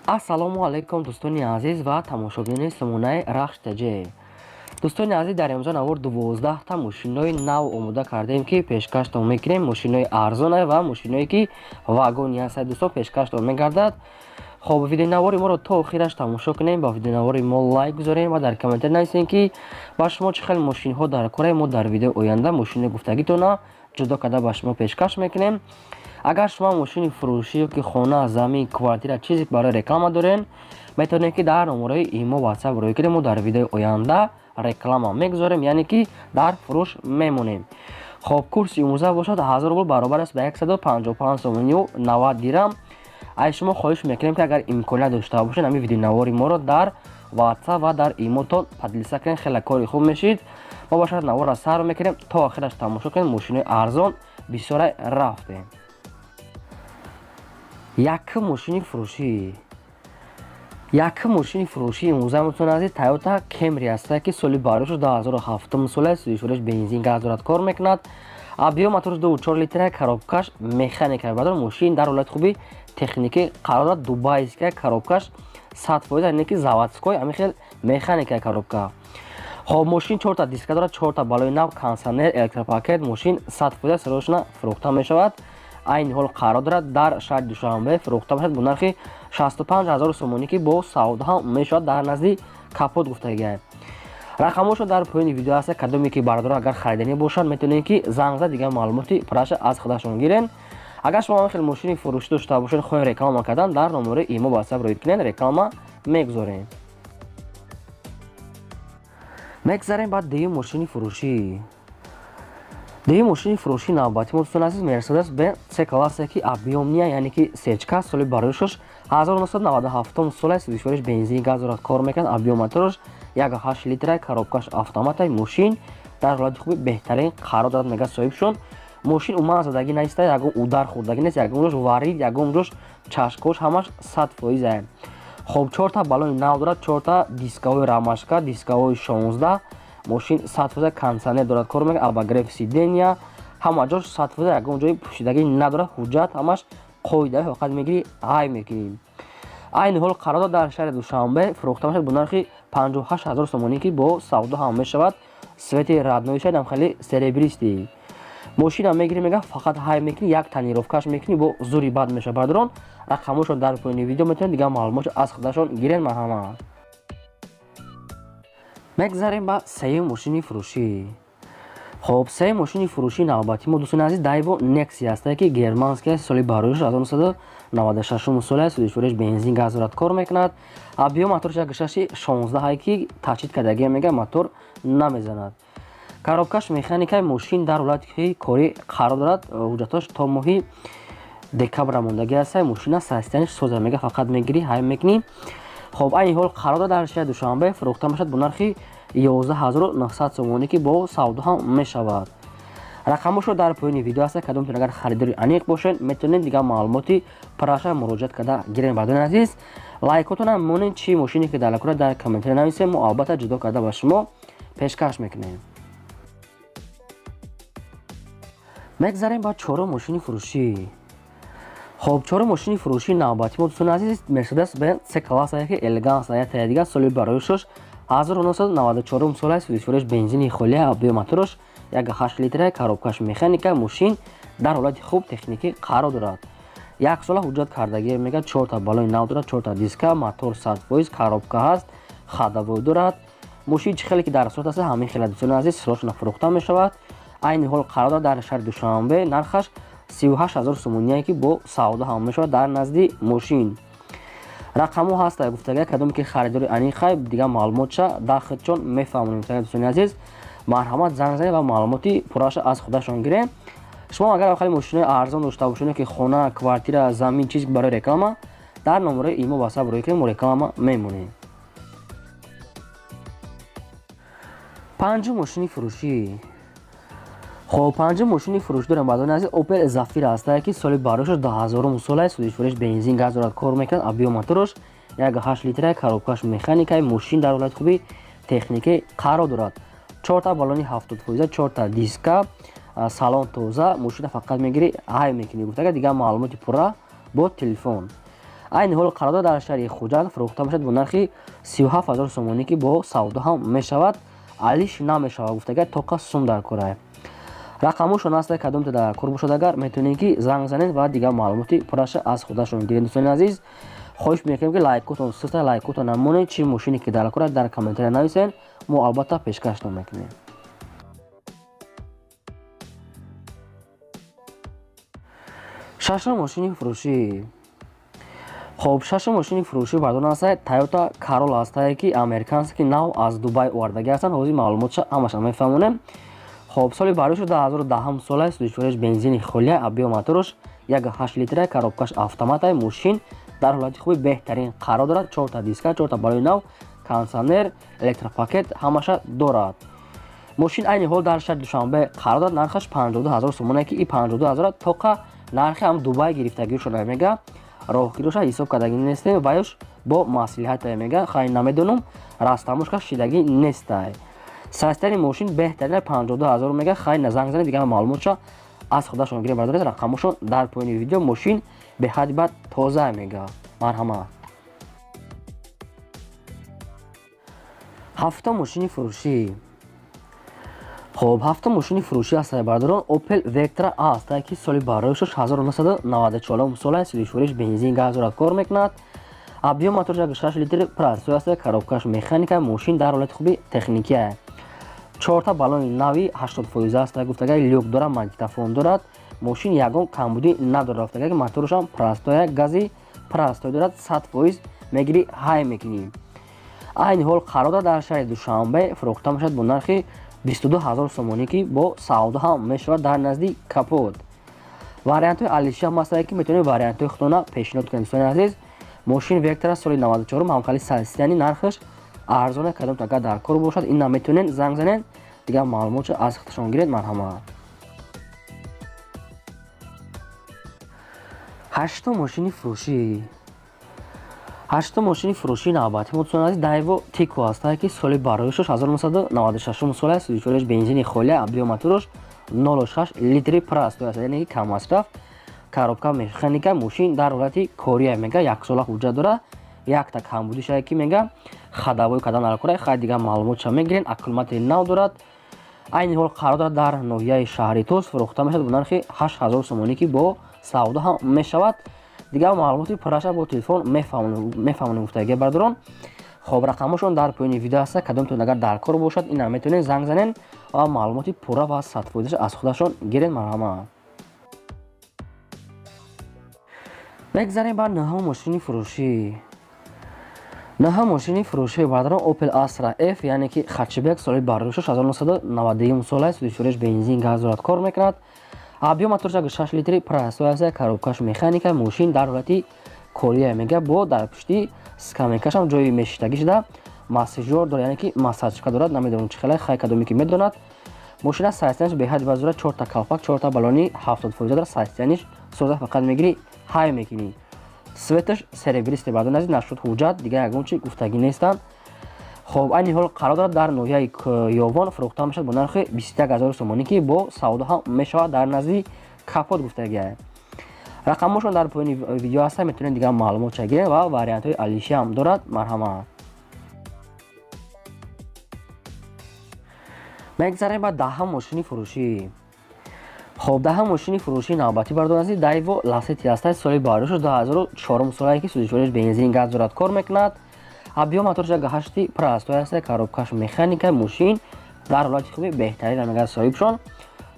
Ассалому алайкум Дустони Азиз ва тамошобини самонаи РАХШ ТЧ. Дустони Азиз, дар имрӯза навор 12 та мошинҳои нав омода кардем ки пешкаштон мекунем. Мошинҳои арзона ва мошинҳое ки вагони ҳастанд. Дӯстон, пешкаштон мегардад. Хоб, видеонавори моро то охираш тамошо кунем. Ба видеонавори мо лайк гузорем ва дар комментар нависем ки ба шумо чӣ хел мошинҳо дар кораи мо дар видео оянда мошини гуфтагитона ҷудо карда ба шумо пешкаш мекунем. Агар шумо мошини фурӯшӣ ё ки хона, замин, квартира чизе барои реклама дорен, метавонем ки дар номерои имо WhatsApp рӯй кунем. Мо дар видеои оянда реклама мегузорем, яъне ки дар фурӯш мемонем. Хоб, курси омӯза бошад 1000 рубл баробар аст ба 155 сомонию 90 дирам. Аз шумо хоҳиш мекунем ки агар имконият дошта бошед, ҳамин видеонавори моро дар WhatsApp ва дар имотон подлиса кунед. Хеле кори хуб мешид. мо бошад наворро сар мекунем то охираш тамошо кунед. Мошинҳои арзон бисёре рафтем. Якум мошини фурӯшӣ. Якум мошини фурӯшии имрӯзаатон азиз Toyota Camry аст ки соли барош 2007 сола сӯзишвориш бензин газ дорад, кор мекунад. Объем моторш 2.4 литра, коробкаш механика бадор. Мошин дар ҳолати хуби техникӣ қарор дорад. Дубайская коробкаш 100%, яъне ки заводской, ҳамин хел механика коробка. Хоб, мошин 4 та диска дорад, 4 та балои нав, кондиционер, электропакет. Мошин 100% сарошна фурӯхта мешавад. айни ҳол қарор дорад дар шаҳри Душанбе фурӯхта бошад бо нархи 65000 сомонӣ ки бо савдо ҳам мешавад дар назди капот гуфтагиа. рақамошо дар поёни видео аст. кадоме ки бардор агар харидани бошанд метавонед ки занг зад дигар маълумоти праша аз худашон гирен. агар шумо хел мошини фурӯшӣ дошта бошед, хоҳед реклама кардан, дар номерои имо WhatsApp рӯй кунед, реклама мегузорем. мегзарем ба дуюм мошини фурӯшӣ. дуюм мошини фурӯшии навбатӣ мо азиз Mercedes Benz C классе ки объемния, яъне ки сечка, соли бароишаш 1997 сола сӯзишвориш бензин газ дорад, кор мекунад. объем моторш 1.8 литра, коробкаш автомата. мошин дар ҳолати хуби беҳтарин қарор дорад, мега соҳибшон. мошин умуман задагӣ неста, ягон удар хӯрдагӣ нест, ягон ҷош варид, ягон ҷош чашкош, ҳамаш 100%. хоб, 4 та балони нав дорад, 4 та дискаҳои рамашка, дискаҳои 16. мошин 100% кондиционер дорад, кор мекунад. обогрев сидения, ҳама ҷош 100%, ягон ҷои пӯшидагӣ надорад. ҳуҷҷат ҳамаш қоидаи ҳоқат мегирӣ, ҳай мекунӣ. айни ҳол қарор дорад дар шаҳри Душанбе фурӯхта бошад бо нархи 58000 сомонӣ ки бо савдо ҳам мешавад. свети раднои шаҳр ҳам хеле серебристӣ. мошина мегирӣ, мега фақат ҳай мекунӣ, як тонировкаш мекунӣ, бо зури бад меша бардорон. рақамошо дар поёни видео метавонед дигар маълумотшо аз худашон гирен. марҳамат. мегзарем ба сеюм мошини фурӯшӣ. хоб, сеюм мошини фурӯшии навбатӣ мо дӯстони азиз Daewoo Nexia аст ки германская, соли бароиш 1996 сола сӯзишвориш бензин газ дорад, кор мекунад. объем моторш 1.6 ки тачид кардагӣ мега мотор намезанад. коробкаш механикаи мошин дар ҳолати кори қарор дорад. ҳуҷҷатош то моҳи декабр мондагӣ аст. мошина састияниш соза мега фақат мегирӣ, ҳай мекунӣ. хоб, айни ҳол қарор дорад дар шаҳри Душанбе фурӯхта бошад бо нархи 11900 сомонӣ ки бо савдо ҳам мешавад. рақамошо дар поёни видео аст. кадомтон агар харидори аниқ бошед, метавонед дигар маълумоти праша муроҷиат карда гирен. бардони азиз, лайкотонам монед чӣ мошине ки далакора дар комментари нависем. мо албатта ҷудо карда ба шумо пешкаш мекунем. мегзарем ба чорум мошини фурӯшӣ. хоб, чорум мошини фурӯшии навбатӣ мо дӯстони азиз Mercedes Benz C класса ки элеганс аяти дига соли бароишаш 1994 сола сӯзишвориш бензини холия, объем моторш 1.8 литра, коробкаш механика. мошин дар ҳолати хуб техникӣ қарор дорад. як сола ҳуҷҷат кардагӣ мега, 4 та балони нав дорад, 4 та диска, мотор 100%, коробка ҳаст, ходовой дорад. мошин чӣ хеле ки дар сурат аст, ҳамин хела дӯстони азиз срочно фурӯхта мешавад. айни ҳол қарор дорад дар шаҳри Душанбе, нархаш 38000 сомоние ки бо савдо ҳам мешавад дар назди мошин. рақамо ҳаста гуфтагия, кадоме ки харидори аниқай дигар маълумотша дар худшон мефаҳмонем. дӯстони азиз, марҳамат, занг занед ва маълумоти пурраша аз худашон гирем. шумо агар хеле мошинои арзон дошта бошед ки хона, квартира, замин чиз барои реклама, дар номерои имо WhatsApp рӯй кунед, мо реклама мемонем. панҷум мошини фурӯшӣ. хоб, панҷум мошини фурӯшӣ дорем. бардони азиз Opel Zafira аст ки соли бароишаш 2000 сола сӯзишвориш бензин газ дорад, кор мекунад. объем моторш 1.8 литра, коробкаш механикаи. мошин дар ҳолати хуби техникӣ қарор дорад. 4 та балони 70%, 4 та диска, салон тоза. мошина фақат мегирӣ, ҳай мекунӣ. гуфтага дигар маълумоти пурра бо телефон. айни ҳол қарордод дар шаҳри Хучанд фурӯхта мешавад бо нархи 37000 сомонӣ ки бо савдо ҳам мешавад, алиш намешавад гуфтага тоқа сум дар кора. рақамушон аст кадомта дар кор бошад агар метавонед ки занг занед ва дигар маълумоти пурраша аз худашон гиред. дӯстони азиз, хоҳиш мекунем ки лайкотон систа лайкотон намонед, чӣ мошине ки дар кора дар комментария нависен, мо албатта пешкаштон мекунем. шашум мошини фурӯшӣ. хоб шашум мошини фурӯшӣ бардор аст Toyota Corolla аст ки американски нав аз Дубай овардаги ҳастанд. ҳозир маълумотша ҳамаша мефаҳмонем. хоб соли барои 2010 сола судишвориш бензини холия абиё моторш 1.8 литра коробкаш автоматай мошин дар ҳолати хуби беҳтарин қарор дорад. 4 та диска, 4 та балони нав, кондиционер, электропакет ҳамаша дорад. мошин айни ҳол дар шаҳри Душанбе қарор дорад. нархаш 52000 сомон ки 52000 тоқа нархи ҳам Дубай гирифтагӣ шуда мега. роҳгироша ҳисоб кардаги нестем вайш бо маслиҳата мега хай намедонам растамушка шидаги нестай. састани мошин беҳтарина 52000 мега хай назанг занед дигар маълумотша аз худашон гирем бардоред. рақамушон дар поини видео. мошин беҳади бад тоза мега. марҳамат. ҳафта мошини фурӯшӣ. хоб ҳафта мошини фурӯшӣ аст бардорон Opel Vectra аст ки соли бароишаш 1994 сола судишвориш бензин газ дорад кор мекунад. абиё моторш 6 литр простой аст. коробкаш механика. мошин дар ҳолати хуби техникия. 4 та балони нави 80% аст гуфтага люк дорад, магнитофон дорад. мошин ягон камбудӣ надорад гуфтага моторшам простой гази простой дорад. 100% мегири ҳай мекунӣ. айни ҳол қарор дорад дар шаҳри Душанбе фурӯхта мешавад бо нархи 22000 сомонӣ ки бо савдо ҳам мешавад дар назди капот. вариантҳои алиши ҳам аст ки метавонед вариантҳои худона пешниҳод кунед. дӯстони азиз, мошин Vectra соли 94 ҳамкали састияни нархаш арзоне кадомта агар дар кор бошад ина метавонед занг занед дигар маълумотша аз худашон гиред. марҳамат. ҳаштум мошини фурӯшӣ. ҳаштум мошини фурӯшии навбатӣ дӯстони азиз Daewoo Tico аст ки соли бароишаш 1996 сола судишвориш бензини холия абиё моторш 0.6 литри простой аст яъне ки камасраф. коробка механика. мошин дар ҳолати кория мега 1 сола ҳуҷҷат дора. якта камбудиша ки мега хадавои кадан алкора хай дигар маълумотша мегирен. аккумулятори нав дорад. айни ҳол қарор дорад дар ноҳияи шаҳри Тоз фурӯхта мешавад бо нархи 8000 сомонӣ ки бо савдо ҳам мешавад. дигар маълумоти пурраша бо телефон мефаҳмонем гуфтаги бардорон. хоб рақамашон дар поини видео аст. кадомтон агар дар кор бошад ина метавонед занг занен ва маълумоти пурра ва 100% аз худашон гирен. марҳамат. бегзарем ба наҳум мошини фурӯшӣ. наҳум мошини фурӯшӣ бардорон Opel Astra F яъне ки хатчбек соли бароишаш 1991 сола судишвориш бензин газ дорад кор мекунад. абиё моторш 6 литри простой аст. коробкаш механика. мошин дар ҳолати кория мега бо дар пушти скамейкашам ҷои мешитагӣ шуда массажёр дорад яъне ки массажка дорад. намедонам чӣ хеле хай кадоме ки медонад. мошина састияниш беҳади бад дорад. 4 та калпак, 4 та балони 70% дорад. састияниш соза фақат мегири ҳай мекунӣ. светаш серебристе бардон азиз нашуд ҳуҷҷат дигар ягон чи гуфтагӣ нестанд. хоб айни ҳол қарор дорад дар ноҳияи Ёвон фурӯхта мешавад бо нархи 21000 сомонӣ ки бо савдо ҳам мешавад дар назди капот гуфтагӣ. рақамошон дар поини видео аст. метавонед дигар маълумотша гиред ва вариантҳои алиши ҳам дорад. марҳамат. мегзарем ба даҳум мошини фурӯшӣ. хоб даҳум мошини фурӯшии навбатӣ бардор азиз Daewoo Ласети аст. соли бароишаш 2004 сола ки судишвориш бензин газ дорад кор мекунад. абиё моторш 8 простой аст. коробкаш механика. мошин дар ҳолати хуби беҳтарин мега соҳибшон.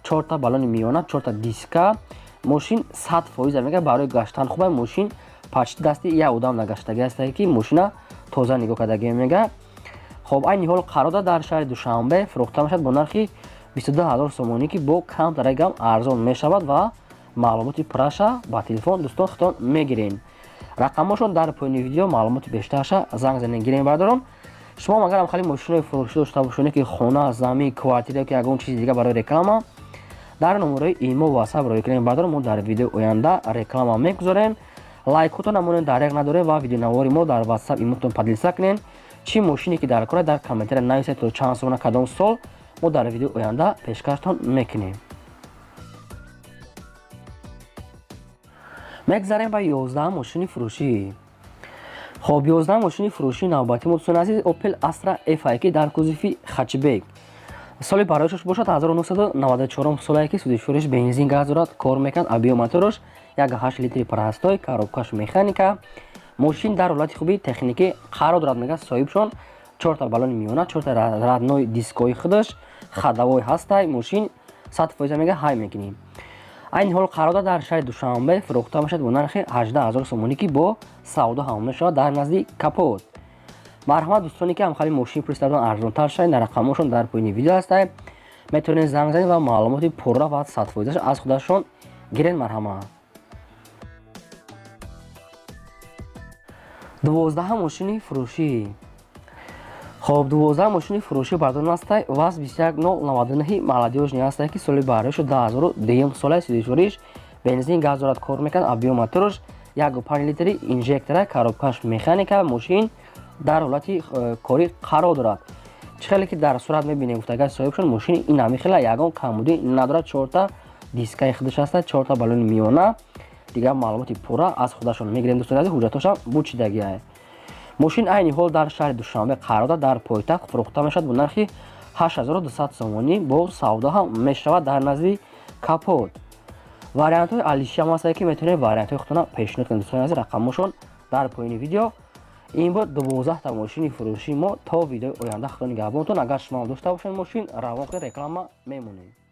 4 та балони миёна, 4 та диска. мошин 100% мега барои гаштан хубай. мошин почти дасти як одам нагаштаги аст ки мошина тоза нигоҳ кардаги мега. хоб айни ҳол қарор дорад дар шаҳри Душанбе фурӯхта мешавад бо нархи 22000 сомонӣ ки бо камтарагам арзон мешавад ва маълумоти пурраша ба телефон дӯстон худтон мегирен. рақамошон дар поини видео. маълумоти бештарша занг занен гирем бардорон. шумо агарам хали мошинҳои фурӯшӣ дошта бошед ки хона, замин, квартира ки ягон чизи дигар барои реклама дар номерои имо ва WhatsApp рой кунем бардорон. мо дар видео оянда реклама мегузорем. лайкотон намонен дареғ надорем ва видеонавори мо дар WhatsApp имотон поделиса кунен. чӣ мошине ки дар кора дар комментария нависед то чанд сомона кадом сол мо дар видео оянда пешкаштон мекунем. мегзарем ба 11 мошини фурӯшӣ. хоб 11 мошини фурӯшии навбатӣ мудостони азиз Opel Astra F1 дар кузови хачбек. соли бароишаш бошад 1994 солае ки судишуриш бензин газ дорад, кор мекунад, абиомотораш 1.8 литри парастой, коробкаш механика. мошин дар ҳолати хуби техникӣ қарор дорад, мегӯяд соҳибшон 4 та балони миёна, 4 та раднои дискои худаш, хадавой ҳастай, мошин 100% мега ҳай мекунем. айни ҳол қарор дорад дар шаҳри Душанбе фурӯхта мешавад бо нархи 18000 сомонӣ ки бо савдо ҳамл мешавад дар назди капот. марҳамат дӯстоне ки ҳамхари мошин пурсидан арзонтар шавад, рақамошон дар поини видео ҳастанд. метавонед занг занед ва маълумоти пурра ва 100% аз худашон гиред. марҳамат. 12 мошини фурӯшӣ. хоб 12 мошини фурӯшӣ бардоран астай ваз 21099 молодёжни астай ки соли бароишу 2002 солаи сидишуриш бензин газ дорад, кор мекунад, абиомотораш 1.5 литри инжектора, коробкаш механика. мошин дар ҳолати корӣ қарор дорад. чӣ хеле ки дар сурат мебинем гуфтагар соҳибшон мошини ин ҳами хела ягон камбудӣ надорад. 4 та дискаи худаш ҳастад, 4 та балони миёна. дигар маълумоти пурра аз худашон мегирем. дӯстони азиз ҳуҷҷатошам бучидагиае. мошин айни ҳол дар шаҳри Душанбе қарор дорад, дар пойтахт фурӯхта мешавад бо нархи 8200 сомонӣ, бо савдо ҳам мешавад дар назди капот. вариантҳои алиши ҳам ҳастанд ки метавонед вариантҳои худтона пешниҳод кунед. дӯстони азиз рақамошон дар поини видео. ин бод 12 та мошини фурӯшии мо. то видеои оянда худо нигаҳбонтон. агар шумо дошта бошед мошин равоқи реклама мемонед.